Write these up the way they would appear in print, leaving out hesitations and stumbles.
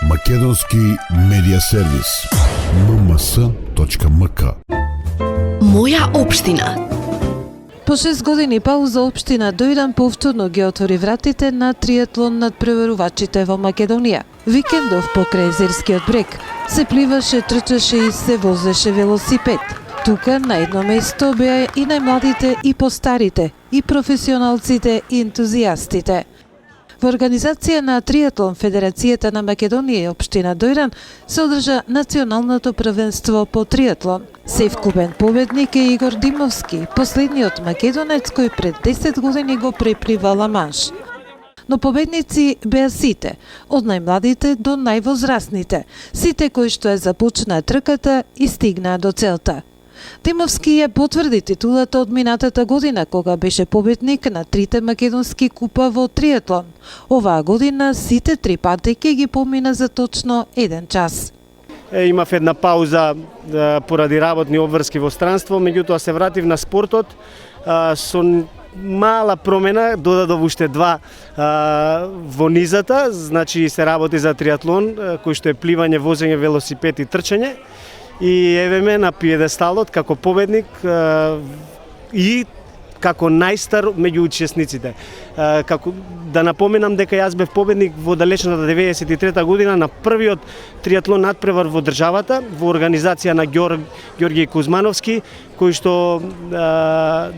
Македонски медиа сервис. mms.mk. Моја општина. По 6 години пауза општина Дојран повторно ги отвори вратите на триатлон надпреварувачите во Македонија. Викендов покрај Езерскиот брег се пливаше, трчаше и се возеше велосипед. Тука на едно место беа и најмладите и постарите, и професионалците и ентузијастите. Во организација на Триатлон Федерацијата на Македонија и општина Дојран се одржа националното првенство по триатлон. Се вкупен победник е Игор Димовски, последниот македонец кој пред 10 години го преплива Ла Манш. Но победници беа сите, од најмладите до највозрастните, сите кои што ја започнаа трката и стигнаа до целта. Димовски ја потврди титулата од минатата година, кога беше победник на 3 македонски купа во триатлон. Оваа година сите 3 патеки ги помина за точно 1 час. Имав една пауза поради работни обврски во странство, меѓутоа се вратив на спортот со мала промена, додадов уште 2 во низата, значи се работи за триатлон, кој што е пливање, возење, велосипед и трчање. И еве ме на пиедесталот како победник и како најстар меѓу учесниците. Како да напоменам дека јас бев победник во далечната 93 година на првиот триатлон надпревар во државата, во организација на Ѓорѓи Кузмановски, кој што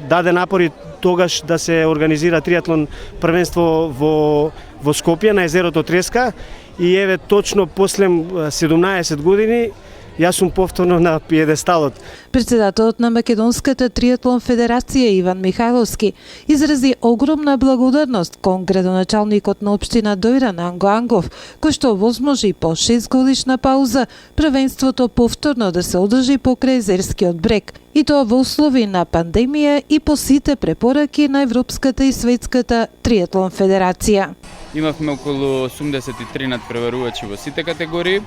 даде напори тогаш да се организира триатлон првенство во Скопје на езерото Треска. И еве точно после 17 години јас сум повторно на пиедесталот. Председателот на Македонската триатлон федерација Иван Михајловски изрази огромна благодарност кон градоначалникот на општина Дојран Анго Ангов, кој што возможи по 6 годишна пауза првенството повторно да се одржи покрај Езерскиот брег, и тоа во услови на пандемија и по сите препораки на Европската и Светската триатлон федерација. Имавме околу 83 надпреварувачи во сите категории.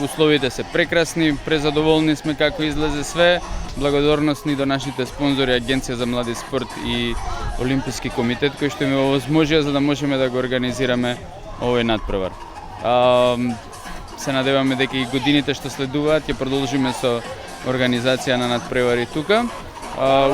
Условите се прекрасни, презадоволни сме како излезе све. Благодарности до нашите спонзори Агенција за млади спорт и Олимписки комитет кои што ми овозможија за да можеме да го организираме овој надпревар. Се надеваме дека и годините што следуваат ќе продолжиме со организација на надпревари тука.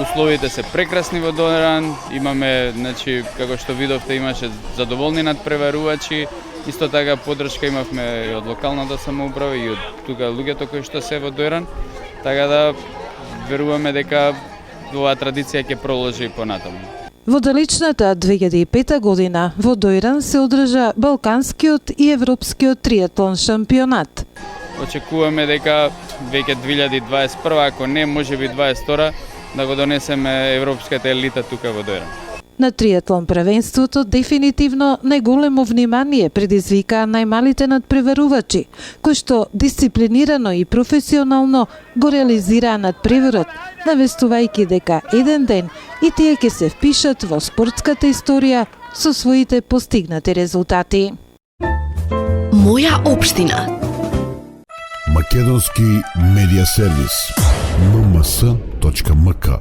Условите се прекрасни во Дојран, имаме, значи, како што видовте, имаше задоволни надпреварувачи, исто така поддршка имавме и од локалната самоуправа и од тука луѓето кои што се во Дојран, така да веруваме дека оваа традиција ќе продолжи понатаму. Во далечната 2005 година во Дојран се одржа Балканскиот и Европскиот триатлон шампионат. Очекуваме дека веќе 2021, ако не, можеби 2022, да го донесеме европската елита тука во Дојран. На триатлон првенството дефинитивно најголемо внимание предизвикаа најмалите надпреварувачи, кои што дисциплинирано и професионално го реализираа надпреварот, навестувајќи дека еден ден и тие ќе се впишат во спортската историја со своите постигнати резултати. Моја општина. Македонски медиа сервис. mms.mk.